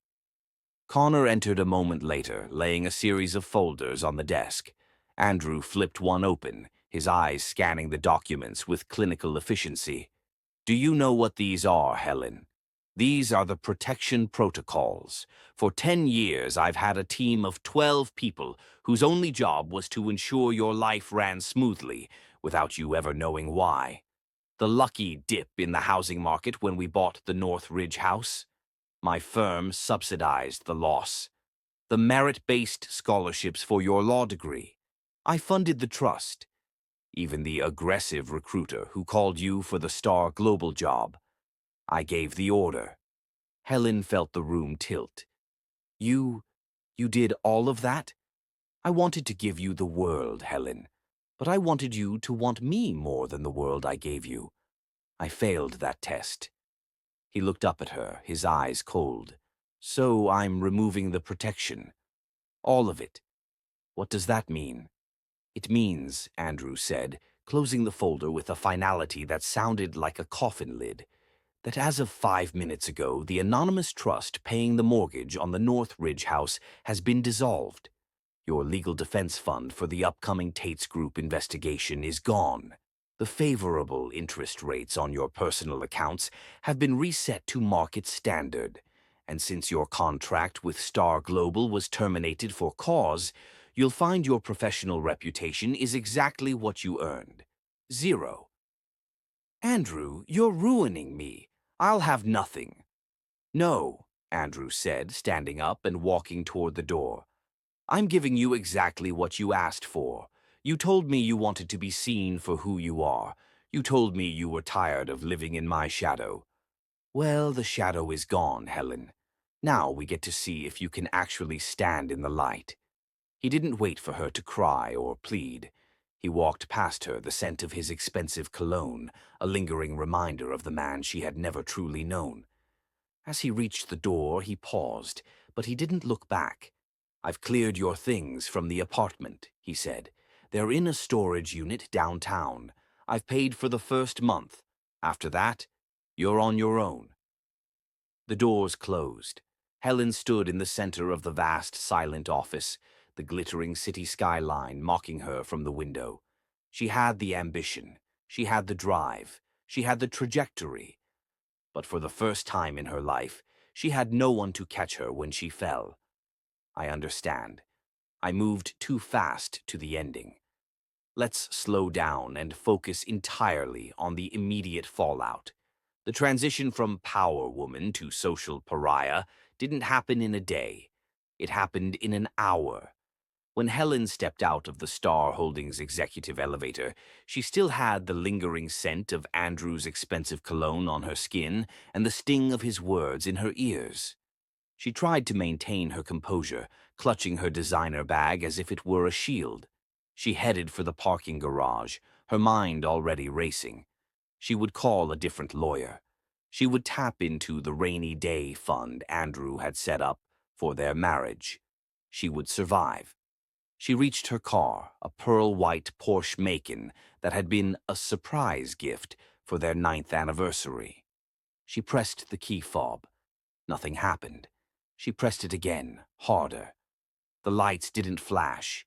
Connor entered a moment later, laying a series of folders on the desk. Andrew flipped one open, his eyes scanning the documents with clinical efficiency. "Do you know what these are, Helen? These are the protection protocols. For 10 years, I've had a team of 12 people whose only job was to ensure your life ran smoothly, without you ever knowing why. The lucky dip in the housing market when we bought the North Ridge house. My firm subsidized the loss. The merit-based scholarships for your law degree. I funded the trust. Even the aggressive recruiter who called you for the Star Global job. I gave the order." Helen felt the room tilt. You did all of that? I wanted to give you the world, Helen. But I wanted you to want me more than the world I gave you. I failed that test." He looked up at her, his eyes cold. "So I'm removing the protection. All of it. What does that mean?" "It means," Andrew said, closing the folder with a finality that sounded like a coffin lid, "that as of 5 minutes ago, the anonymous trust paying the mortgage on the North Ridge house has been dissolved. Your legal defense fund for the upcoming Tates Group investigation is gone. The favorable interest rates on your personal accounts have been reset to market standard. And since your contract with Star Global was terminated for cause, you'll find your professional reputation is exactly what you earned. 0. Andrew, you're ruining me. I'll have nothing." "No," Andrew said, standing up and walking toward the door. "I'm giving you exactly what you asked for. You told me you wanted to be seen for who you are. You told me you were tired of living in my shadow. Well, the shadow is gone, Helen. Now we get to see if you can actually stand in the light." He didn't wait for her to cry or plead. He walked past her, the scent of his expensive cologne, a lingering reminder of the man she had never truly known. As he reached the door, he paused, but he didn't look back. "I've cleared your things from the apartment," he said. "They're in a storage unit downtown. I've paid for the first month. After that, you're on your own." The doors closed. Helen stood in the center of the vast, silent office, the glittering city skyline mocking her from the window. She had the ambition. She had the drive. She had the trajectory. But for the first time in her life, she had no one to catch her when she fell. "I understand. I moved too fast to the ending. Let's slow down and focus entirely on the immediate fallout. The transition from power woman to social pariah didn't happen in a day. It happened in an hour." When Helen stepped out of the Star Holdings executive elevator, she still had the lingering scent of Andrew's expensive cologne on her skin and the sting of his words in her ears. She tried to maintain her composure, clutching her designer bag as if it were a shield. She headed for the parking garage, her mind already racing. She would call a different lawyer. She would tap into the rainy day fund Andrew had set up for their marriage. She would survive. She reached her car, a pearl-white Porsche Macan that had been a surprise gift for their 9th anniversary. She pressed the key fob. Nothing happened. She pressed it again, harder. The lights didn't flash.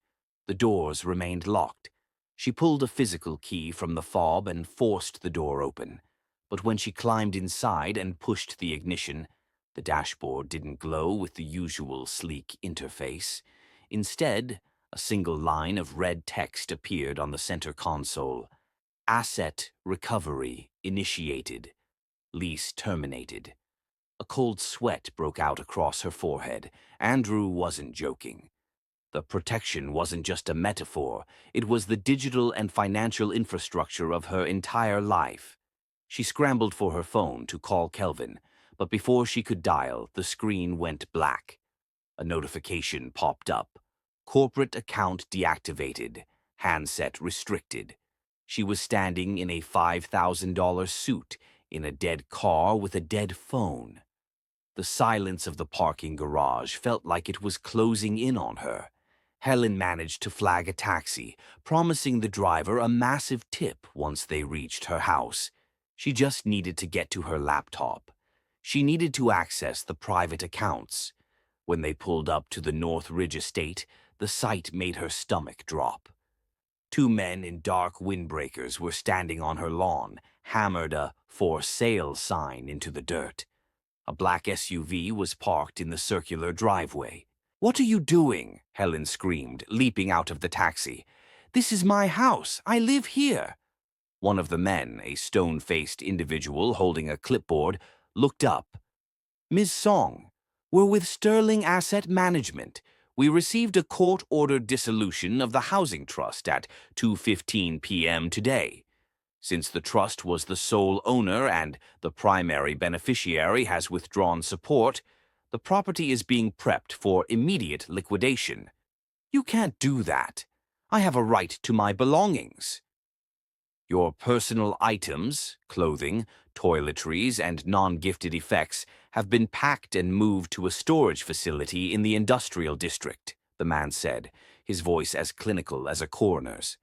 The doors remained locked. She pulled a physical key from the fob and forced the door open. But when she climbed inside and pushed the ignition, the dashboard didn't glow with the usual sleek interface. Instead, a single line of red text appeared on the center console. "Asset recovery initiated. Lease terminated." A cold sweat broke out across her forehead. Andrew wasn't joking. The protection wasn't just a metaphor. It was the digital and financial infrastructure of her entire life. She scrambled for her phone to call Kelvin, but before she could dial, the screen went black. A notification popped up. "Corporate account deactivated. Handset restricted." She was standing in a $5,000 suit in a dead car with a dead phone. The silence of the parking garage felt like it was closing in on her. Helen managed to flag a taxi, promising the driver a massive tip once they reached her house. She just needed to get to her laptop. She needed to access the private accounts. When they pulled up to the North Ridge estate, the sight made her stomach drop. Two men in dark windbreakers were standing on her lawn, hammered a "for sale" sign into the dirt. A black SUV was parked in the circular driveway. "What are you doing?" Helen screamed, leaping out of the taxi. "This is my house. I live here." One of the men, a stone-faced individual holding a clipboard, looked up. "Ms. Song, we're with Sterling Asset Management. We received a court-ordered dissolution of the housing trust at 2:15 p.m. today. Since the trust was the sole owner and the primary beneficiary has withdrawn support, the property is being prepped for immediate liquidation." "You can't do that. I have a right to my belongings." "Your personal items, clothing, toiletries, and non-gifted effects have been packed and moved to a storage facility in the industrial district," the man said, his voice as clinical as a coroner's.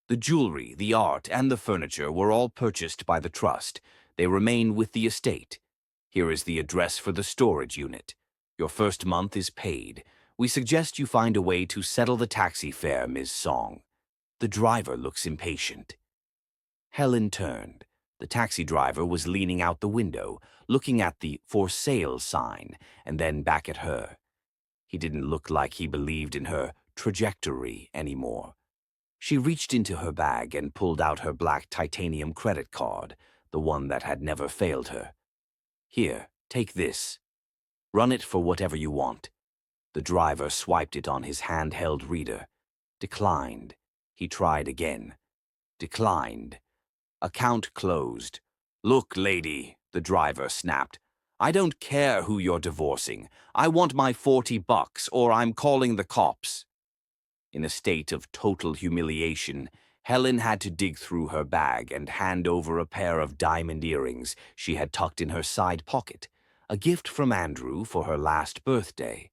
"The jewelry, the art, and the furniture were all purchased by the trust. They remain with the estate. Here is the address for the storage unit. Your first month is paid. We suggest you find a way to settle the taxi fare, Ms. Song. The driver looks impatient." Helen turned. The taxi driver was leaning out the window, looking at the "for sale" sign, and then back at her. He didn't look like he believed in her trajectory anymore. She reached into her bag and pulled out her black titanium credit card, the one that had never failed her. "Here, take this. Run it for whatever you want." The driver swiped it on his handheld reader. Declined. He tried again. Declined. Account closed. "Look, lady," the driver snapped. "I don't care who you're divorcing. I want my $40 or I'm calling the cops." In a state of total humiliation, Helen had to dig through her bag and hand over a pair of diamond earrings she had tucked in her side pocket, a gift from Andrew for her last birthday.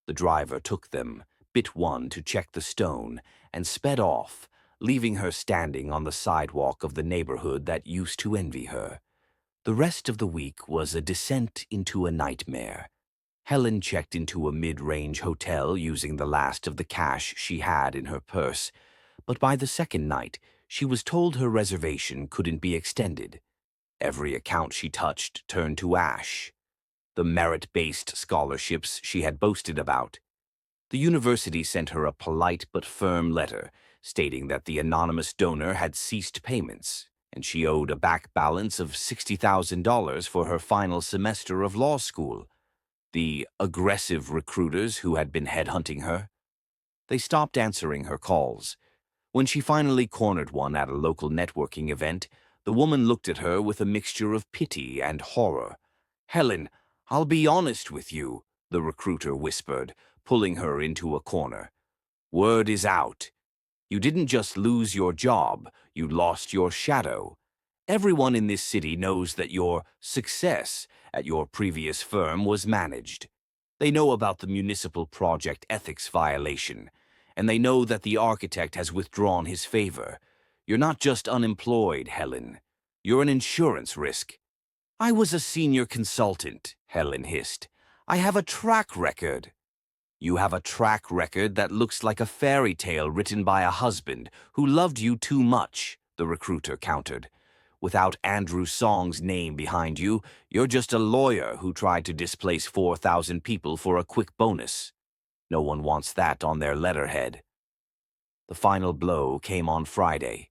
The driver took them, bit one to check the stone, and sped off, leaving her standing on the sidewalk of the neighborhood that used to envy her. The rest of the week was a descent into a nightmare. Helen checked into a mid-range hotel using the last of the cash she had in her purse, but by the second night, she was told her reservation couldn't be extended. Every account she touched turned to ash. The merit-based scholarships she had boasted about. The university sent her a polite but firm letter stating that the anonymous donor had ceased payments, and she owed a back balance of $60,000 for her final semester of law school. The aggressive recruiters who had been headhunting her. They stopped answering her calls. When she finally cornered one at a local networking event, the woman looked at her with a mixture of pity and horror. "Helen, I'll be honest with you," the recruiter whispered, pulling her into a corner. "Word is out. You didn't just lose your job, you lost your shadow. Everyone in this city knows that your success at your previous firm was managed. They know about the municipal project ethics violation, and they know that the architect has withdrawn his favor. You're not just unemployed, Helen. You're an insurance risk." "I was a senior consultant," Helen hissed. "I have a track record." "You have a track record that looks like a fairy tale written by a husband who loved you too much," the recruiter countered. "Without Andrew Song's name behind you, you're just a lawyer who tried to displace 4,000 people for a quick bonus. No one wants that on their letterhead." The final blow came on Friday.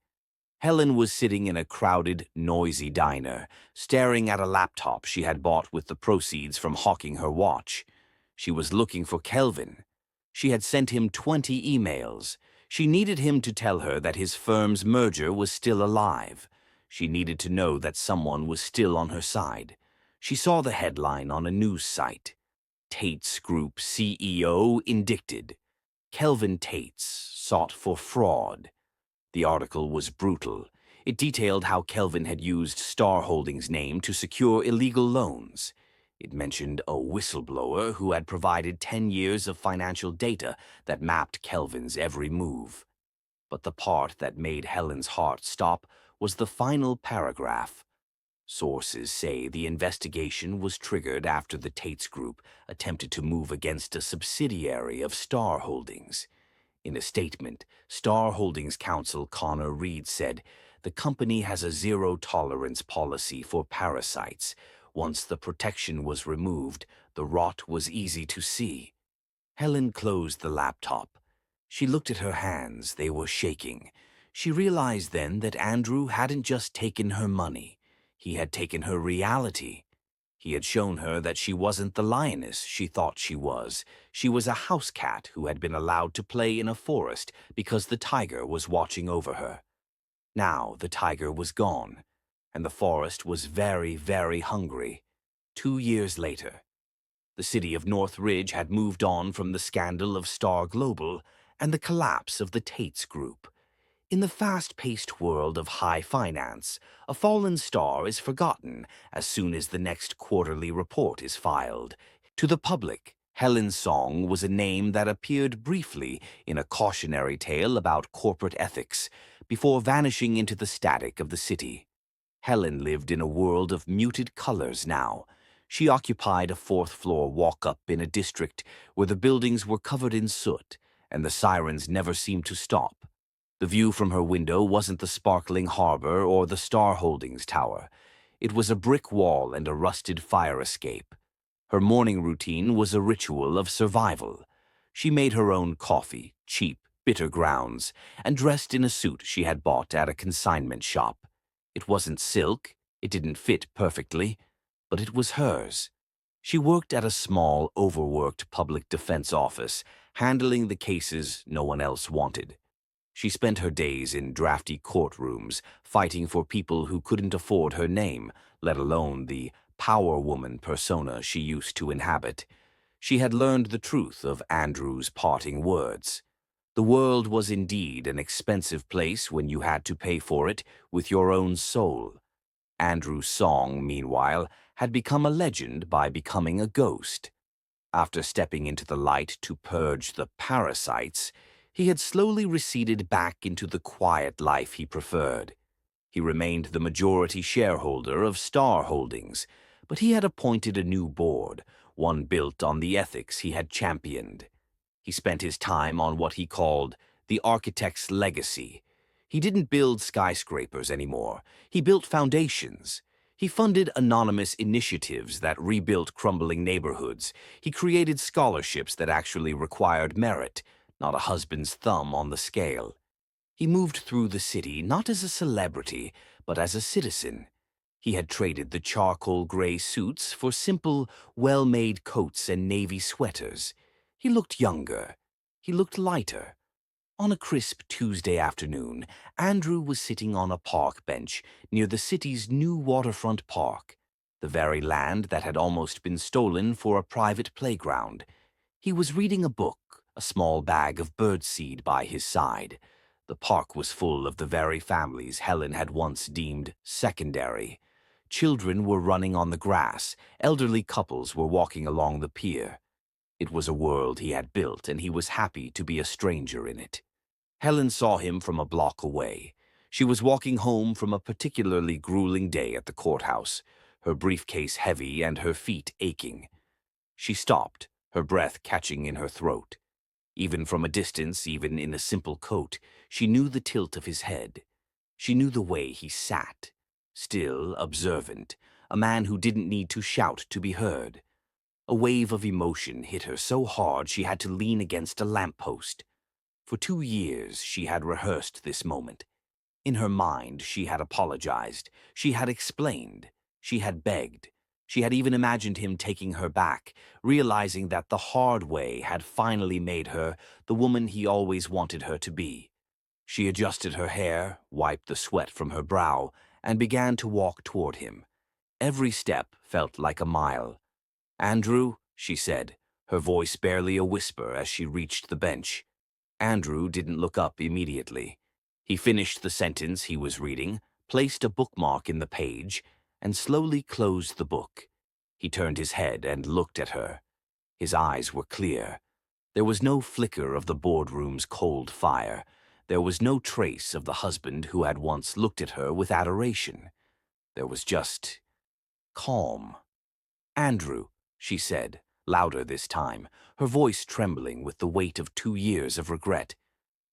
Helen was sitting in a crowded, noisy diner, staring at a laptop she had bought with the proceeds from hawking her watch. She was looking for Kelvin. She had sent him 20 emails. She needed him to tell her that his firm's merger was still alive. She needed to know that someone was still on her side. She saw the headline on a news site. "Tate's Group CEO indicted. Kelvin Tates sought for fraud." The article was brutal. It detailed how Kelvin had used Star Holdings' name to secure illegal loans. It mentioned a whistleblower who had provided 10 years of financial data that mapped Kelvin's every move. But the part that made Helen's heart stop was the final paragraph. Sources say the investigation was triggered after the Tates Group attempted to move against a subsidiary of Star Holdings. In a statement, Star Holdings counsel Connor Reed said, "The company has a zero-tolerance policy for parasites. Once the protection was removed, the rot was easy to see." Helen closed the laptop. She looked at her hands. They were shaking. She realized then that Andrew hadn't just taken her money. He had taken her reality. He had shown her that she wasn't the lioness she thought she was. She was a house cat who had been allowed to play in a forest because the tiger was watching over her. Now the tiger was gone, and the forest was very, very hungry. 2 years later, the city of Northridge had moved on from the scandal of Star Global and the collapse of the Tates Group. In the fast-paced world of high finance, a fallen star is forgotten as soon as the next quarterly report is filed. To the public, Helen Song was a name that appeared briefly in a cautionary tale about corporate ethics before vanishing into the static of the city. Helen lived in a world of muted colors now. She occupied a fourth-floor walk-up in a district where the buildings were covered in soot, and the sirens never seemed to stop. The view from her window wasn't the sparkling harbor or the Star Holdings tower. It was a brick wall and a rusted fire escape. Her morning routine was a ritual of survival. She made her own coffee, cheap, bitter grounds, and dressed in a suit she had bought at a consignment shop. It wasn't silk, it didn't fit perfectly, but it was hers. She worked at a small, overworked public defense office, handling the cases no one else wanted. She spent her days in drafty courtrooms, fighting for people who couldn't afford her name, let alone the power woman persona she used to inhabit. She had learned the truth of Andrew's parting words. The world was indeed an expensive place when you had to pay for it with your own soul. Andrew's song, meanwhile, had become a legend by becoming a ghost. After stepping into the light to purge the parasites, he had slowly receded back into the quiet life he preferred. He remained the majority shareholder of Star Holdings, but he had appointed a new board, one built on the ethics he had championed. He spent his time on what he called the architect's legacy. He didn't build skyscrapers anymore. He built foundations. He funded anonymous initiatives that rebuilt crumbling neighborhoods. He created scholarships that actually required merit, not a husband's thumb on the scale. He moved through the city not as a celebrity, but as a citizen. He had traded the charcoal gray suits for simple, well-made coats and navy sweaters. He looked younger. He looked lighter. On a crisp Tuesday afternoon, Andrew was sitting on a park bench near the city's new waterfront park, the very land that had almost been stolen for a private playground. He was reading a book, a small bag of birdseed by his side. The park was full of the very families Helen had once deemed secondary. Children were running on the grass. Elderly couples were walking along the pier. It was a world he had built, and he was happy to be a stranger in it. Helen saw him from a block away. She was walking home from a particularly grueling day at the courthouse, her briefcase heavy and her feet aching. She stopped, her breath catching in her throat. Even from a distance, even in a simple coat, she knew the tilt of his head. She knew the way he sat, still, observant, a man who didn't need to shout to be heard. A wave of emotion hit her so hard she had to lean against a lamppost. For 2 years she had rehearsed this moment. In her mind she had apologized, she had explained, she had begged. She had even imagined him taking her back, realizing that the hard way had finally made her the woman he always wanted her to be. She adjusted her hair, wiped the sweat from her brow, and began to walk toward him. Every step felt like a mile. "Andrew," she said, her voice barely a whisper as she reached the bench. Andrew didn't look up immediately. He finished the sentence he was reading, placed a bookmark in the page, and slowly closed the book. He turned his head and looked at her. His eyes were clear. There was no flicker of the boardroom's cold fire. There was no trace of the husband who had once looked at her with adoration. There was just calm. "Andrew," she said, louder this time, her voice trembling with the weight of 2 years of regret.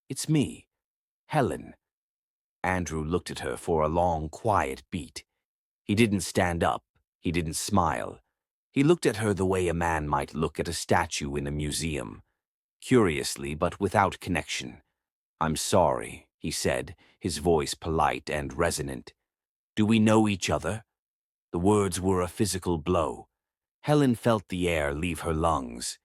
"It's me, Helen." Andrew looked at her for a long, quiet beat. He didn't stand up. He didn't smile. He looked at her the way a man might look at a statue in a museum, curiously but without connection. "I'm sorry," he said, his voice polite and resonant. "Do we know each other?" The words were a physical blow. Helen felt the air leave her lungs.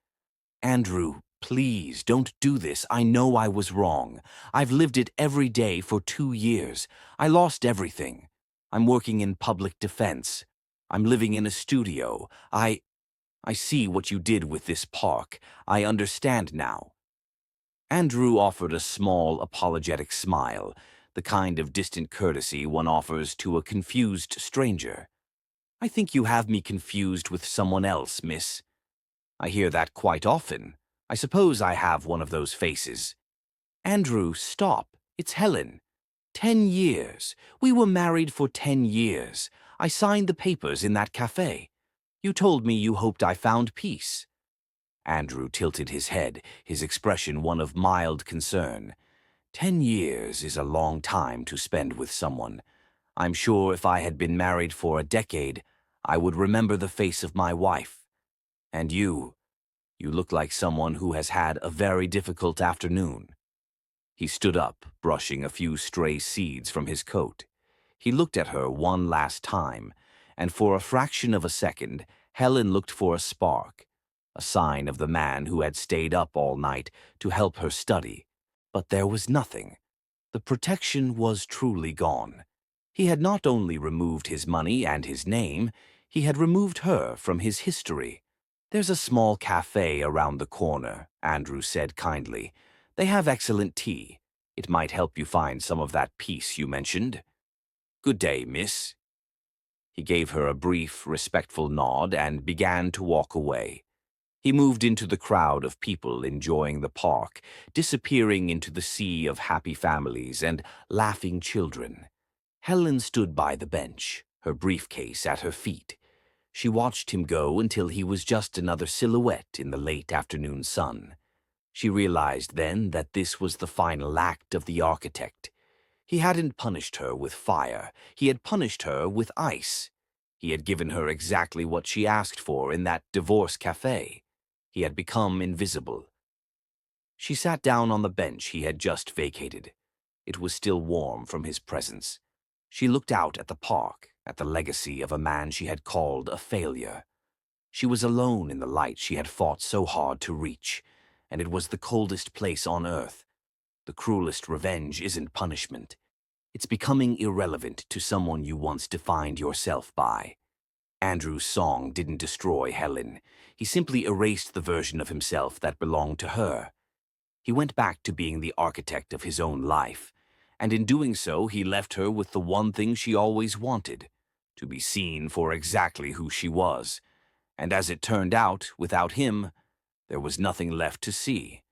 "Andrew, please, don't do this. I know I was wrong. I've lived it every day for 2 years. I lost everything. I'm working in public defense. I'm living in a studio. I see what you did with this park. I understand now." Andrew offered a small, apologetic smile, the kind of distant courtesy one offers to a confused stranger. "I think you have me confused with someone else, miss." "I hear that quite often. I suppose I have one of those faces." "Andrew, stop. It's Helen. 10 years. We were married for 10 years. I signed the papers in that café. You told me you hoped I found peace." Andrew tilted his head, his expression one of mild concern. 10 years is a long time to spend with someone. I'm sure if I had been married for a decade, I would remember the face of my wife. And you look like someone who has had a very difficult afternoon." He stood up, brushing a few stray seeds from his coat. He looked at her one last time, and for a fraction of a second, Helen looked for a spark, a sign of the man who had stayed up all night to help her study. But there was nothing. The protection was truly gone. He had not only removed his money and his name, he had removed her from his history. "There's a small café around the corner," Andrew said kindly. "They have excellent tea. It might help you find some of that peace you mentioned." "Good day, miss." He gave her a brief, respectful nod and began to walk away. He moved into the crowd of people enjoying the park, disappearing into the sea of happy families and laughing children. Helen stood by the bench, her briefcase at her feet. She watched him go until he was just another silhouette in the late afternoon sun. She realized then that this was the final act of the architect. He hadn't punished her with fire. He had punished her with ice. He had given her exactly what she asked for in that divorce café. He had become invisible. She sat down on the bench he had just vacated. It was still warm from his presence. She looked out at the park, at the legacy of a man she had called a failure. She was alone in the light she had fought so hard to reach, and it was the coldest place on earth. The cruelest revenge isn't punishment. It's becoming irrelevant to someone you once defined yourself by. Andrew's song didn't destroy Helen. He simply erased the version of himself that belonged to her. He went back to being the architect of his own life, and in doing so he left her with the one thing she always wanted, to be seen for exactly who she was. And as it turned out, without him, there was nothing left to see.